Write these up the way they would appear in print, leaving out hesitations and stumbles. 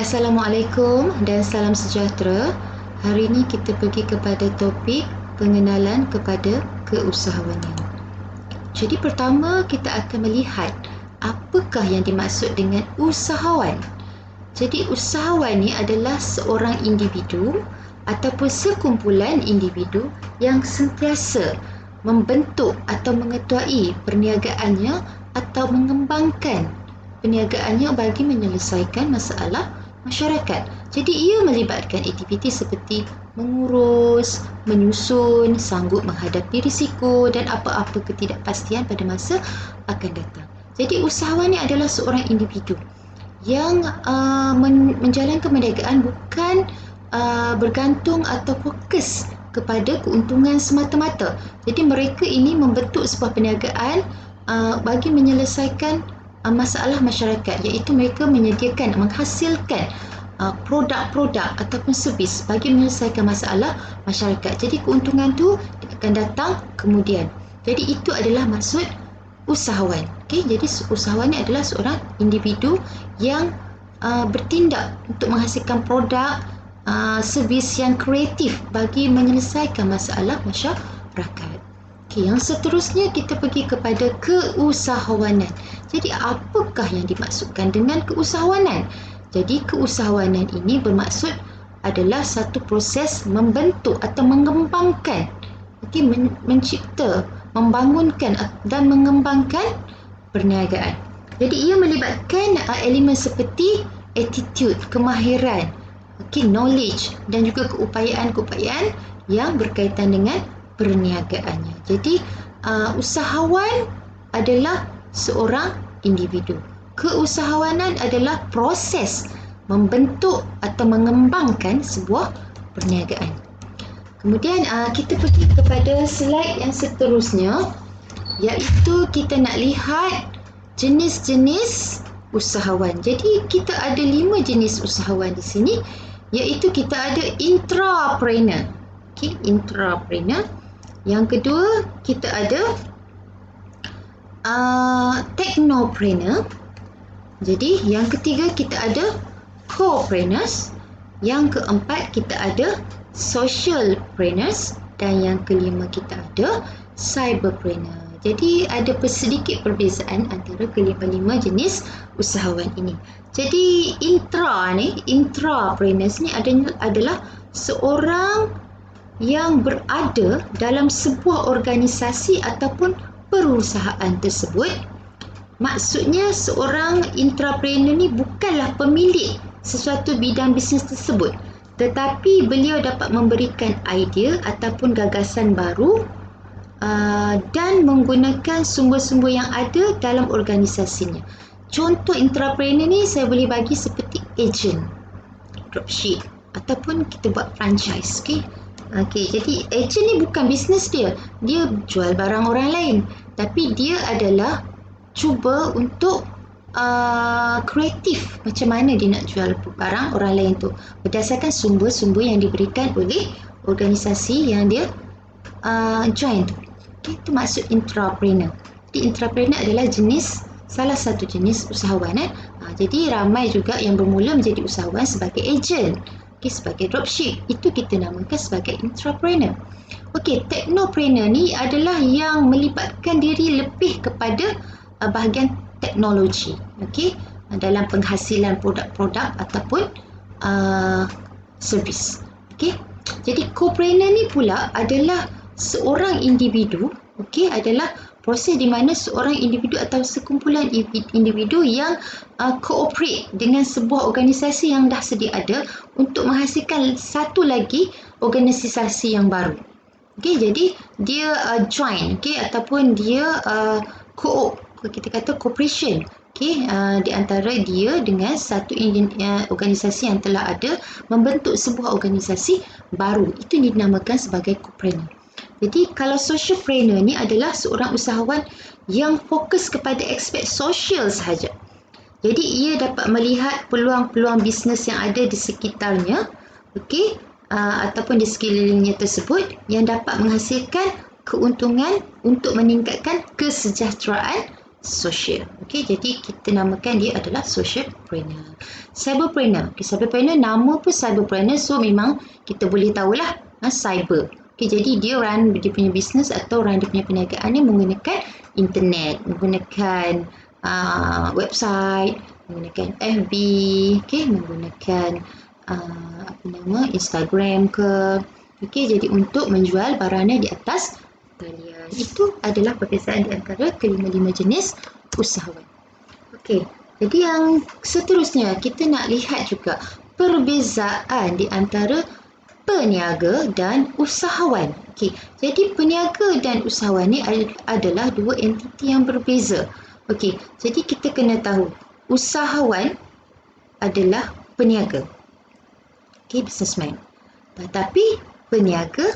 Assalamualaikum dan salam sejahtera. Hari ini kita pergi kepada topik pengenalan kepada keusahawanan. Jadi pertama kita akan melihat apakah yang dimaksud dengan usahawan. Jadi usahawan ni adalah seorang individu ataupun sekumpulan individu yang sentiasa membentuk atau mengetuai perniagaannya atau mengembangkan perniagaannya bagi menyelesaikan masalah masyarakat. Jadi ia melibatkan aktiviti seperti mengurus, menyusun, sanggup menghadapi risiko dan apa-apa ketidakpastian pada masa akan datang. Jadi usahawan ini adalah seorang individu yang menjalankan perniagaan bukan bergantung atau fokus kepada keuntungan semata-mata. Jadi mereka ini membentuk sebuah perniagaan bagi menyelesaikan masalah masyarakat, iaitu mereka menyediakan, menghasilkan produk-produk ataupun servis bagi menyelesaikan masalah masyarakat. Jadi keuntungan tu akan datang kemudian. Jadi itu adalah maksud usahawan. Okey, jadi usahawan ni adalah seorang individu yang bertindak untuk menghasilkan produk servis yang kreatif bagi menyelesaikan masalah masyarakat. Okay, yang seterusnya kita pergi kepada keusahawanan. Jadi apakah yang dimaksudkan dengan keusahawanan? Jadi keusahawanan ini bermaksud adalah satu proses membentuk atau mengembangkan, mencipta, membangunkan dan mengembangkan perniagaan. Jadi ia melibatkan elemen seperti attitude, kemahiran, knowledge dan juga keupayaan-keupayaan yang berkaitan dengan perniagaannya. Jadi usahawan adalah seorang individu. Keusahawanan adalah proses membentuk atau mengembangkan sebuah perniagaan. Kemudian kita pergi kepada slide yang seterusnya, iaitu kita nak lihat jenis-jenis usahawan. Jadi kita ada 5 jenis usahawan di sini, iaitu kita ada intrapreneur. Intrapreneur. Yang kedua, kita ada technopreneur. Jadi, yang ketiga kita ada co-preneurs. Yang keempat kita ada socialpreneurs. Dan yang kelima kita ada cyberpreneur. Jadi, ada sedikit perbezaan antara kelima-lima jenis usahawan ini. Jadi, intrapreneurs ni adalah seorang yang berada dalam sebuah organisasi ataupun perusahaan tersebut. Maksudnya seorang intrapreneur ni bukanlah pemilik sesuatu bidang bisnes tersebut, tetapi beliau dapat memberikan idea ataupun gagasan baru dan menggunakan sumber-sumber yang ada dalam organisasinya. Contoh intrapreneur ni saya boleh bagi seperti agent, dropship ataupun kita buat franchise. Okey, jadi agent ni bukan bisnes dia. Dia jual barang orang lain. Tapi dia adalah cuba untuk kreatif macam mana dia nak jual barang orang lain tu berdasarkan sumber-sumber yang diberikan oleh organisasi yang dia join tu. Okay, itu maksud intrapreneur. Jadi intrapreneur adalah salah satu jenis usahawan. Jadi ramai juga yang bermula menjadi usahawan sebagai agent. Sebagai dropship, itu kita namakan sebagai intrapreneur. Technopreneur ni adalah yang melibatkan diri lebih kepada bahagian teknologi, dalam penghasilan produk-produk ataupun servis. Jadi co-preneur ni pula adalah seorang individu, adalah proses di mana seorang individu atau sekumpulan individu yang cooperate dengan sebuah organisasi yang dah sedia ada untuk menghasilkan satu lagi organisasi yang baru. Jadi dia join, ataupun dia kita kata cooperation, di antara dia dengan satu organisasi yang telah ada, membentuk sebuah organisasi baru. Itu dinamakan sebagai co-preneur. Jadi kalau socialpreneur ni adalah seorang usahawan yang fokus kepada aspek sosial sahaja. Jadi ia dapat melihat peluang-peluang bisnes yang ada di sekitarnya, ataupun di sekelilingnya tersebut yang dapat menghasilkan keuntungan untuk meningkatkan kesejahteraan sosial. Okey, jadi kita namakan dia adalah socialpreneur. Cyberpreneur. Okey, cyberpreneur nama pun cyberpreneur, so memang kita boleh tahulah cyber. Okey, jadi dia punya bisnes atau dia punya perniagaan ni menggunakan internet, menggunakan website, menggunakan FB, okey, menggunakan Instagram ke. Okey, jadi untuk menjual barangnya di atas talian. Itu adalah perbezaan di antara kelima-lima jenis usahawan. Okey, jadi yang seterusnya kita nak lihat juga perbezaan di antara peniaga dan usahawan. Okey, jadi peniaga dan usahawan ni adalah dua entiti yang berbeza. Okey, jadi kita kena tahu usahawan adalah peniaga. Okey, businessman. Tetapi peniaga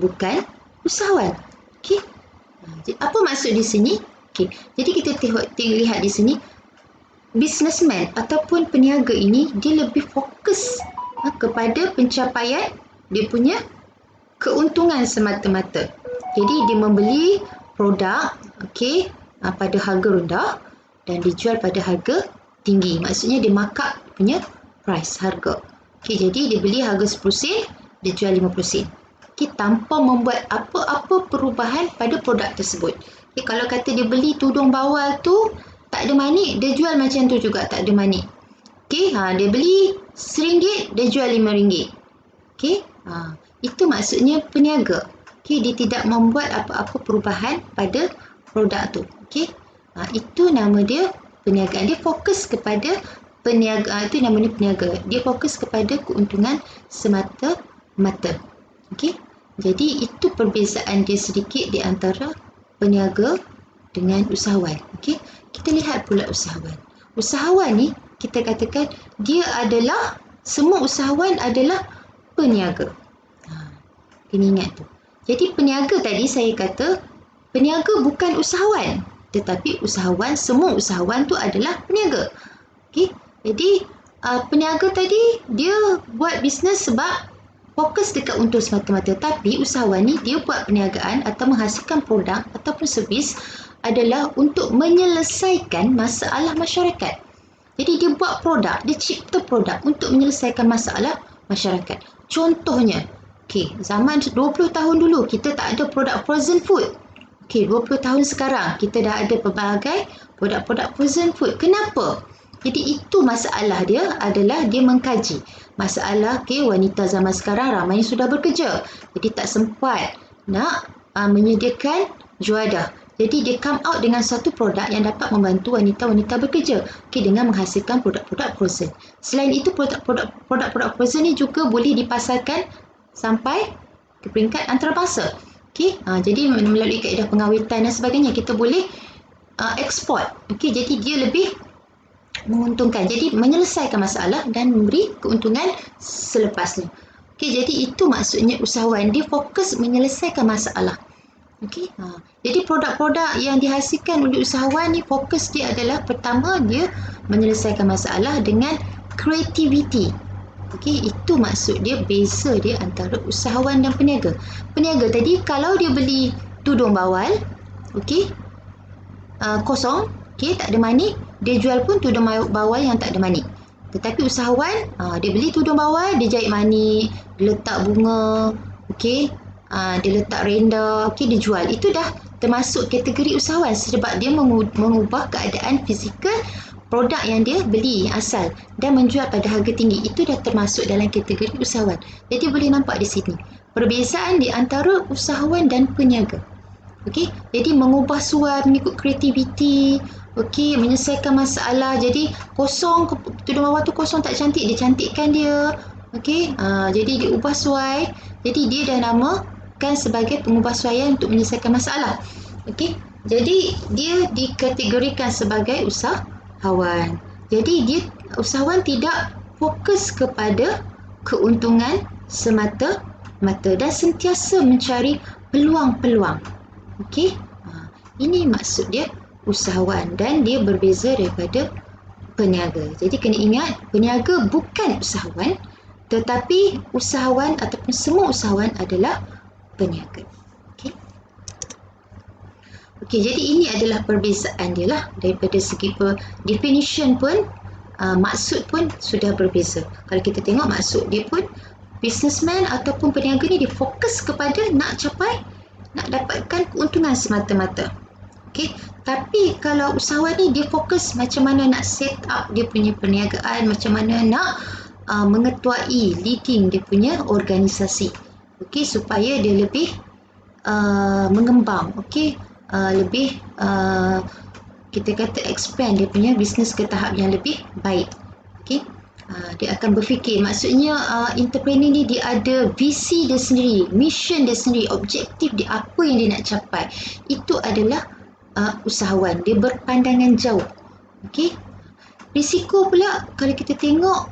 bukan usahawan. Okey. Apa maksud di sini? Okey. Jadi kita lihat di sini businessman ataupun peniaga ini dia lebih fokus kepada pencapaian dia punya keuntungan semata-mata. Jadi dia membeli produk pada harga rendah dan dijual pada harga tinggi. Maksudnya dia markup punya price, harga. Okey, jadi dia beli harga 10 sen, dia jual 50 sen. Tanpa membuat apa-apa perubahan pada produk tersebut. Kalau kata dia beli tudung bawal tu tak ada manik, dia jual macam tu juga tak ada manik. Dia beli RM1, dia jual RM5. Itu maksudnya peniaga. Dia tidak membuat apa-apa perubahan pada produk tu. Itu nama dia perniagaan. Dia fokus kepada perniagaan, itu namanya peniaga. Dia fokus kepada keuntungan semata-mata. Jadi itu perbezaan dia sedikit di antara peniaga dengan usahawan. Kita lihat pula usahawan. Usahawan ni kita katakan dia adalah, semua usahawan adalah peniaga. Kena ingat tu. Jadi peniaga tadi saya kata peniaga bukan usahawan, tetapi usahawan, semua usahawan tu adalah peniaga. Jadi peniaga tadi dia buat bisnes sebab fokus dekat untung semata-mata, tapi usahawan ni dia buat perniagaan atau menghasilkan produk ataupun servis adalah untuk menyelesaikan masalah masyarakat. Jadi dia buat produk, dia cipta produk untuk menyelesaikan masalah masyarakat. Contohnya, zaman 20 tahun dulu kita tak ada produk frozen food. 20 tahun sekarang kita dah ada pelbagai produk-produk frozen food. Kenapa? Jadi itu masalah dia adalah dia mengkaji masalah wanita zaman sekarang ramai sudah bekerja. Jadi tak sempat nak menyediakan juadah. Jadi dia come out dengan satu produk yang dapat membantu wanita-wanita bekerja dengan menghasilkan produk-produk frozen. Selain itu produk-produk frozen ni juga boleh dipasarkan sampai ke peringkat antarabangsa. Jadi melalui kaedah pengawitan dan sebagainya kita boleh ekspor. Jadi dia lebih menguntungkan. Jadi menyelesaikan masalah dan memberi keuntungan selepasnya. Jadi itu maksudnya usahawan, dia fokus menyelesaikan masalah. Jadi produk-produk yang dihasilkan oleh usahawan ni fokus dia adalah, pertama dia menyelesaikan masalah dengan kreativiti. Itu maksud dia, beza dia antara usahawan dan peniaga. Peniaga tadi kalau dia beli tudung bawal kosong, tak ada manik, dia jual pun tudung bawal yang tak ada manik. Tetapi usahawan, dia beli tudung bawal, dia jahit manik, dia letak bunga, dia letak renda, dia jual. Itu dah termasuk kategori usahawan sebab dia mengubah keadaan fizikal produk yang dia beli asal dan menjual pada harga tinggi. Itu dah termasuk dalam kategori usahawan. Jadi boleh nampak di sini perbezaan di antara usahawan dan peniaga. Jadi mengubah suai mengikut kreativiti, menyelesaikan masalah. Jadi kosong, tudung bawal tu kosong tak cantik, dia cantikkan dia. Jadi dia ubah suai. Jadi dia dah namakan sebagai pengubah suaian untuk menyelesaikan masalah. Jadi dia dikategorikan sebagai usahawan. Jadi dia usahawan tidak fokus kepada keuntungan semata-mata dan sentiasa mencari peluang-peluang. Ini maksud dia usahawan dan dia berbeza daripada peniaga. Jadi kena ingat, peniaga bukan usahawan, tetapi usahawan ataupun semua usahawan adalah peniaga. Okey, jadi ini adalah perbezaan dia lah. Daripada segi definition pun, maksud pun sudah berbeza. Kalau kita tengok maksud dia pun, businessman ataupun peniaga ni dia fokus kepada nak dapatkan keuntungan semata-mata. Okey, tapi kalau usahawan ni dia fokus macam mana nak set up dia punya perniagaan, macam mana nak mengetuai, leading dia punya organisasi. Okey, supaya dia lebih mengembang, okey, lebih kita kata expand dia punya bisnes ke tahap yang lebih baik. Okey, dia akan berfikir, maksudnya entrepreneur ni dia ada visi dia sendiri, mission dia sendiri, objektif dia, apa yang dia nak capai. Itu adalah usahawan, dia berpandangan jauh. Okey, risiko pula kalau kita tengok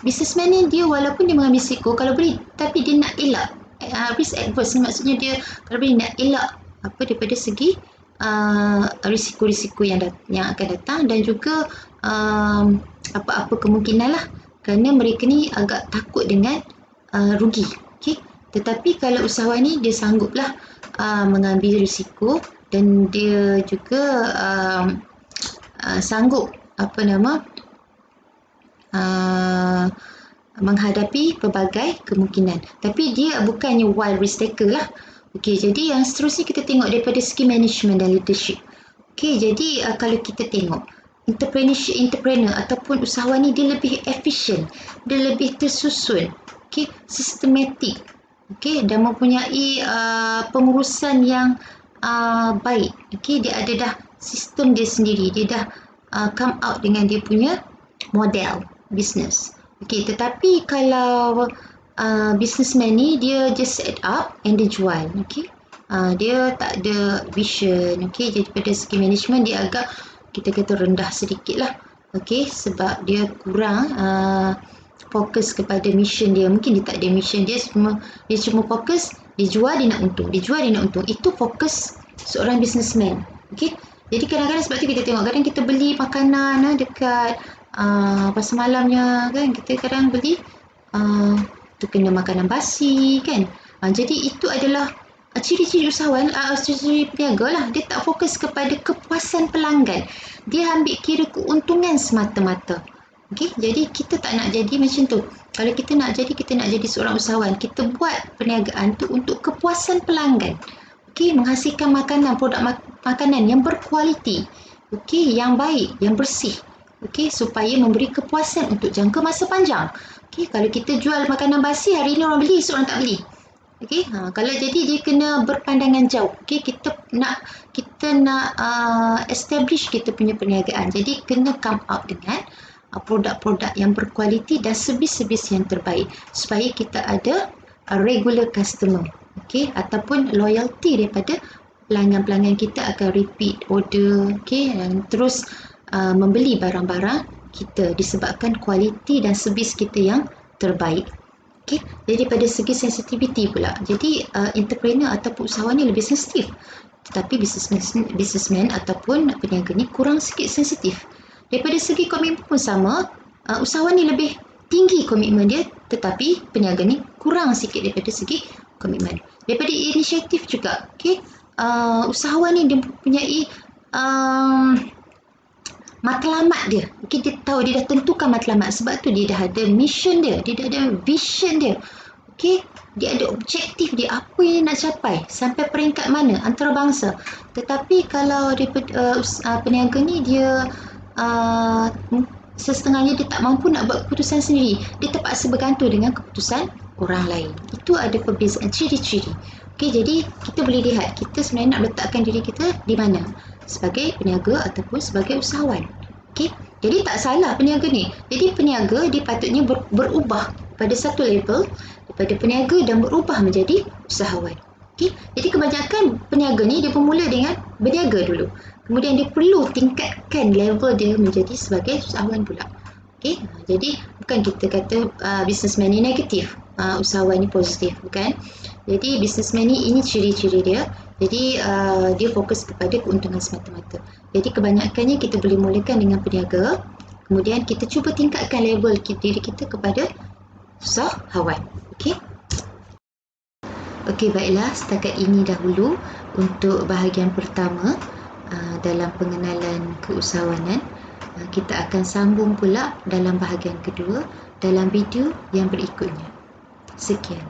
businessman ni dia walaupun dia mengambil risiko kalau boleh, tapi dia nak elak risk adverse ni, maksudnya dia kalau boleh nak elak apa daripada segi risiko-risiko yang akan datang, dan juga apa-apa kemungkinan lah, kerana mereka ni agak takut dengan rugi. Okay? Tetapi kalau usahawan ni dia sangguplah mengambil risiko, dan dia juga sanggup menghadapi pelbagai kemungkinan. Tapi dia bukannya wild risk taker lah. Okey, jadi yang seterusnya kita tengok daripada segi management dan leadership. Okey, jadi kalau kita tengok entrepreneur ataupun usahawan ni dia lebih efisien, dia lebih tersusun, okey, sistematik, okey, dan mempunyai pengurusan yang baik. Okey, dia ada dah sistem dia sendiri, dia dah come out dengan dia punya model business. Okey, tetapi kalau businessman ni dia just set up and dia jual. Okey, dia tak ada vision. Okey, jadi pada segi management dia agak kita kata rendah sedikit lah. Okey, sebab dia kurang fokus kepada mission dia. Mungkin dia tak ada mission, dia cuma fokus dia jual, dia nak untung, dia jual, dia nak untung. Itu fokus seorang businessman. Okey, jadi kadang-kadang sebab tu kita tengok kadang kita beli makanan dekat pasar malamnya kan, kita kadang beli terkena makanan basi kan. Jadi itu adalah ciri-ciri usahawan, ciri-ciri peniaga lah. Dia tak fokus kepada kepuasan pelanggan, dia ambil kira keuntungan semata-mata. Okay? Jadi kita tak nak jadi macam tu. Kalau kita nak jadi seorang usahawan, kita buat perniagaan tu untuk kepuasan pelanggan. Okay? Menghasilkan produk makanan yang berkualiti, okay? Yang baik, yang bersih. Okey, supaya memberi kepuasan untuk jangka masa panjang. Okey, kalau kita jual makanan basi, hari ini orang beli, esok orang tak beli. Okey, kalau jadi dia kena berpandangan jauh. Okey, kita nak establish kita punya perniagaan. Jadi kena come out dengan produk-produk yang berkualiti dan servis-servis yang terbaik supaya kita ada regular customer. Okey, ataupun loyalty daripada pelanggan-pelanggan kita akan repeat order. Okey, dan terus membeli barang-barang kita disebabkan kualiti dan servis kita yang terbaik. Okay? Jadi pada segi sensitivity pula, jadi entrepreneur ataupun usahawan ni lebih sensitif, tetapi businessman ataupun peniaga ni kurang sikit sensitif. Daripada segi komitmen pun sama, usahawan ni lebih tinggi komitmen dia, tetapi peniaga ni kurang sikit daripada segi komitmen. Daripada inisiatif juga, okay? Usahawan ni dia mempunyai matlamat dia. Okay, dia tahu, dia dah tentukan matlamat. Sebab tu dia dah ada mission dia, dia dah ada vision dia. Okay, dia ada objektif dia, apa yang dia nak capai, sampai peringkat mana antarabangsa. Tetapi kalau peniaga ni dia setengahnya dia tak mampu nak buat keputusan sendiri, dia terpaksa bergantung dengan keputusan orang lain. Itu ada perbezaan ciri-ciri. Okay, jadi kita boleh lihat kita sebenarnya nak letakkan diri kita di mana, sebagai peniaga ataupun sebagai usahawan. Okay? Jadi tak salah peniaga ni. Jadi peniaga dia patutnya berubah pada satu level daripada peniaga dan berubah menjadi usahawan. Okay? Jadi kebanyakan peniaga ni dia bermula dengan berniaga dulu. Kemudian dia perlu tingkatkan level dia menjadi sebagai usahawan pula. Okay? Jadi bukan kita kata businessman ni negatif, usahawan ni positif, bukan. Jadi businessman ni ini ciri-ciri dia. Jadi dia fokus kepada keuntungan semata-mata. Jadi kebanyakannya kita boleh mulakan dengan peniaga, kemudian kita cuba tingkatkan level diri kita kepada usahawan. Okey. Okey, baiklah, setakat ini dahulu untuk bahagian pertama dalam pengenalan keusahawanan. Kita akan sambung pula dalam bahagian kedua dalam video yang berikutnya. Sekian.